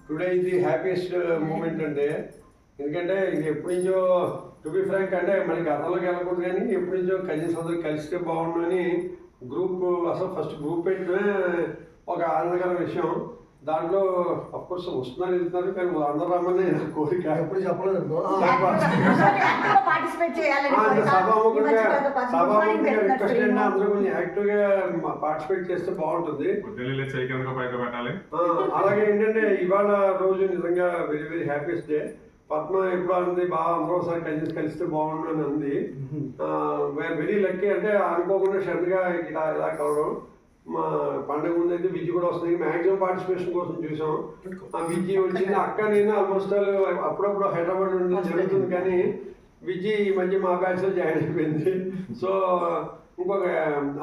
Today ఇది happiest moment అంటే, ఎందుకంటే ఇది ఎప్పటి నుంచో టు బి ఫ్రాంక్ అంటే మనకి గతంలోకి వెళ్ళకూడదు కానీ ఎప్పటి నుంచో కజిన్స్ అందరూ కలిస్తే బాగుండు అని గ్రూప్, అసలు ఫస్ట్ గ్రూప్ పెట్టడమే ఒక ఆనందకర విషయం. దాంట్లో అఫ్కోర్స్ వస్తున్నారు వెళ్తున్నారు కానీ అందరూ రమ్మని కోరిక ఎప్పుడు చెప్పలేదు. సభాముఖంగా రిక్వెస్ట్ అంటే అందరూ కొంచెం యాక్టివ్గా పార్టిసిపేట్ చేస్తే బాగుంటుంది. అలాగే ఏంటంటే ఇవాళ రోజు నిజంగా very very happiest day. Padma ఎప్పుడు అంది బాగా అందరూ ఒకసారి కలిస్తే బాగుండు అని అంది. వెరీ లక్కీ అంటే అనుకోకుండా సడన్గా ఇలా కలవడం. మా పండుగ ముందు అయితే విజయ్ కూడా వస్తుంది, మ్యాక్సిమం పార్టిసిపేషన్ కోసం చూసాం. ఆ విజయ్ వచ్చింది, అక్క నేను ఆల్మోస్ట్ అప్పుడప్పుడు హైదరాబాద్ ఉండడం జరుగుతుంది కానీ విజయ్ ఈ మధ్య మా బ్యాచ్లో జాయిన్ అయిపోయింది. సో ఇంకొక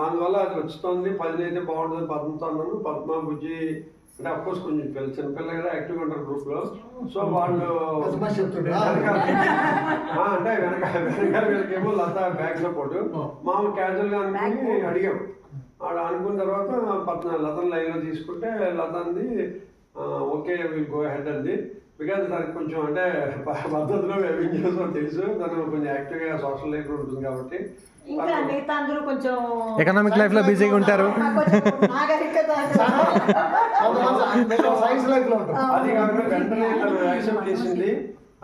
అందువల్ల అది వస్తుంది. 10 అయితే బాగుంటుంది పద్మతో అన్నాను. పద్మ బుజ్జి అంటే అఫ్కోర్స్ కొంచెం చిన్నపిల్ల కదా యాక్టివ్గా ఉంటారు గ్రూప్లో. సో వాళ్ళు అంటే వెనకాల వీళ్ళకేమో లత బ్యాక్ సపోర్ట్. మామూలు క్యాజువల్గా అనుకుని అడిగాం. ఆడ అనుకున్న తర్వాత లతను లైన్లో తీసుకుంటే లత అంది ఓకే విల్ గో హెడ్ అంది. బికాజ్ దానికి కొంచెం అంటే పద్ధతిలో చేస్తాం తెలుసు, తను కొంచెం యాక్టివ్గా సోషల్ లైఫ్ ఉంటుంది కాబట్టి. ఎకనామిక్ లైఫ్ లో బిజీగా ఉంటారు. అది కాకుండా వెంటనే తను యాక్సెప్ట్ చేసింది.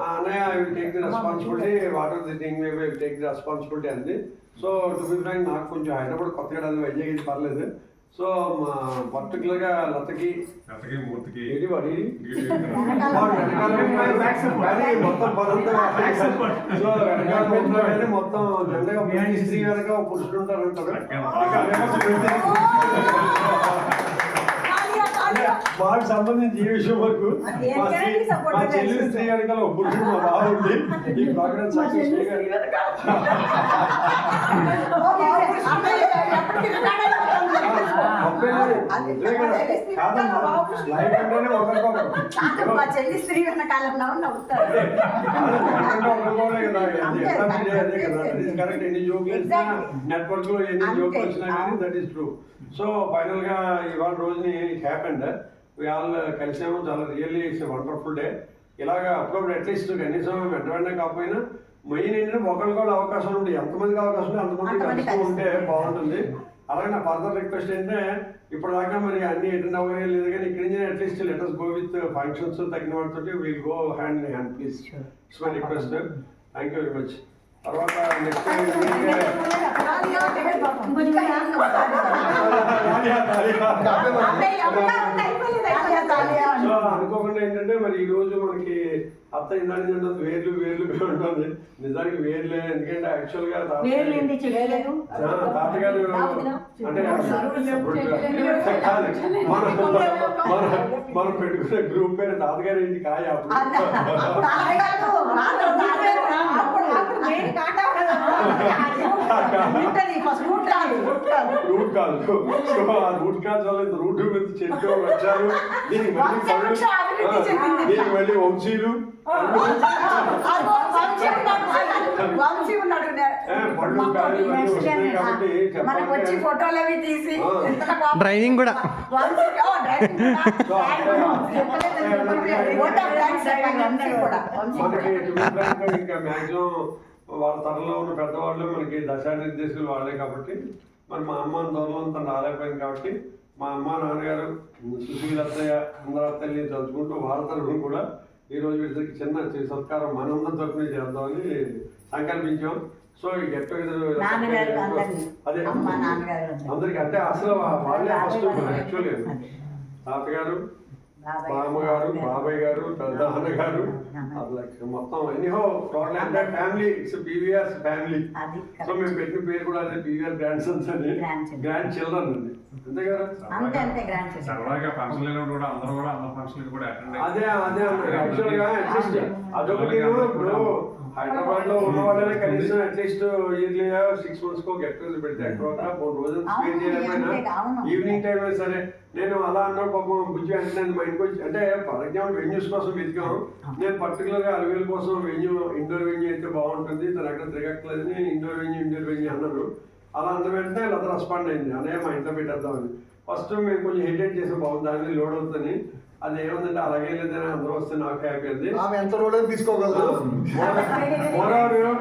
అన్నయ్య I will take the responsibility, what are the thing may will take the responsibility అంది. సో టు బి ఫ్రాంక్ నాకు కొంచెం హైదరాబాద్ కొత్తగా అది వైజాగ్ ఇది పర్లేదు. సో మా పర్టికులర్గా లతకి మూర్తికి కానీ మొత్తం పదంతా సో వెనకాల మొత్తం జెండగా స్త్రీ వెనక పురుషులు ఉంటారు అంటారు. మాకు సంబంధించి ఈ విషయం వరకు మా చెల్లి స్త్రీ వెనకాల ఒక పురుషుడు మా బాగుంది. ఈ ప్రోగ్రామ్ సక్సెస్ నెట్వర్క్ లో ఎన్ని జోకులు వచ్చినా కానీ that is true. So final గా ఇవాళ రోజుని హ్యాపెండ్ వి ఆల్ కలిసాము. చాలా రియల్లీ ఇట్స్ వండర్ఫుల్ డే. ఇలాగా అప్పుడప్పుడు అట్లీస్ట్ కనీసం వెంటనే కాకపోయినా మెయిన్ ఏంటంటే ఒకరికి అవకాశం ఉంటుంది. ఎంతమందికి అవకాశం ఉంటే అంతమంది కలుస్తూ ఉంటే బాగుంటుంది. అలాగే నా ఫర్దర్ రిక్వెస్ట్ ఏంటంటే ఇప్పుడు దాకా మరి అన్ని అటెండ్ అవ్వగా లేదు కానీ ఇక్కడి నుంచి at least let us go with functions తగిన వాటితో will go hand in hand please. It's my request. Thank you very much. తర్వాత నెక్స్ట్ అనుకోకుండా ఏంటంటే మరి ఈ రోజు మనకి అత్త ఇందాక వేర్లు ఉంటుంది. నిజానికి వేర్లే, ఎందుకంటే యాక్చువల్ గా తాతగారు అంటే మనం పెట్టుకునే గ్రూప్ పేరు తాతగారు ఏంటి కాయ రూట్ కాదు. సో ఆ రూట్ కాదు వల్ల రూట్ మీద చెట్టు వచ్చారు. దీనికి మళ్ళీ వంశీలు డ్రైవింగ్ కూడా ఇంకా మ్యాక్సిమం వాళ్ళ తరలో ఉన్న పెద్దవాళ్ళు మనకి దశానిర్దేశాలు వాళ్ళే కాబట్టి మరి మా అమ్మ దూరంలో తను రాలేకపోయింది కాబట్టి మా అమ్మ నాన్నగారు సుశీల్ అత్తయ్య అందరూ అత్తయ్యని చదువుకుంటూ వాళ్ళ తరఫున కూడా ఈరోజు వీళ్ళకి చిన్న సత్కారం మనందరం తరఫున చేద్దామని సంకల్పించాం. సో ఈ గెట్ టుగెదర్ అదే అందరికి అంటే అసలు వాళ్ళే ఫస్ట్ యాక్చువల్గా తాతగారు, మామగారు, బాబాయ్ గారు, పెద్దనాన్న గారు, మొత్తం ఎనీహో టోటల్ అంటే family. It's PVR family. So మేము పెట్టిన పేరు కూడా అదే పీవీఆర్ గ్రాండ్ సన్స్ అని, గ్రాండ్ చిల్డ్రన్ అండి. అంతే కదా. అదే యాక్చువల్ గా అట్లీస్ట్ అదొకటి. ఇప్పుడు హైదరాబాద్ లో ఉన్న వాళ్ళనే కనీసం అట్లీస్ట్ ఇయర్లీ 6 months కో గెట్ టుగెదర్ పెడితే అక్కడ 3 రోజులు స్పెండ్ చేయలేకపోయినా ఈవినింగ్ టైం అయినా సరే నేను అలా అన్నా పాపం బుజ్జి అంటే మా ఇంటికి వచ్చి అంటే ఫర్ ఎగ్జాంపుల్ వెన్యూస్ కోసం వెతికాము. నేను పర్టికులర్గా అలవేలు కోసం వెన్యూ ఇండోర్ వెన్యూ అయితే బాగుంటుంది, తను అక్కడ తిరగట్లేదని ఇండోర్ వెన్యూ అన్నారు. అలా అంత వెంటనే లత రెస్పాండ్ అయింది, అనే మా ఇంట్లో పెట్టేద్దామని. ఫస్ట్ మేము కొంచెం హెసిటేట్ చేసాం, బాగుంది దాని మీద లోడ్ అవుతుందని. అది ఏముందంటే అలాగే లేదని అందరూ వస్తే నాకు హ్యాపీ అండి. ఆమె ఎంత road తీసుకోగలదు. Moreover, on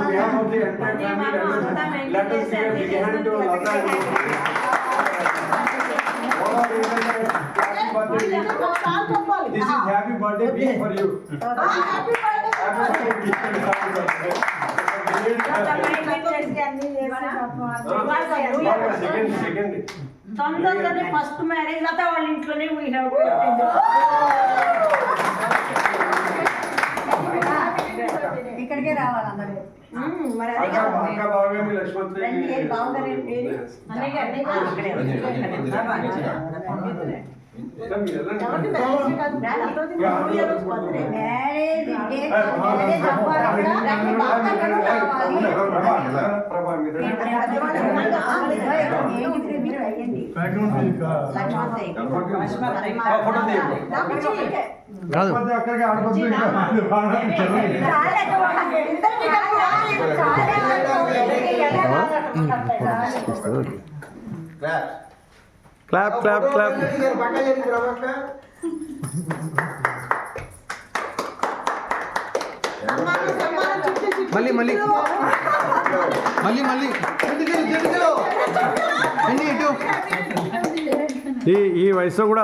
behalf of the entire family, let us give a big hand to Lata and this is happy birthday week for you. Happy birthday. Second. తొందరలోనే ఫస్ట్ మ్యారేజ్ లతా వాళ్ళ ఇంట్లోనే ఇక్కడికే రావాలి అందరూ. మరి అదే కదా అక్క బాగా మీ లక్ష్మణ్ కాదు అక్కడికి ఆడుకోవచ్చు. Clap clap clap. మళ్ళీ మళ్ళీ మళ్ళీ మళ్ళీ ఇటు ఈ వయసులో కూడా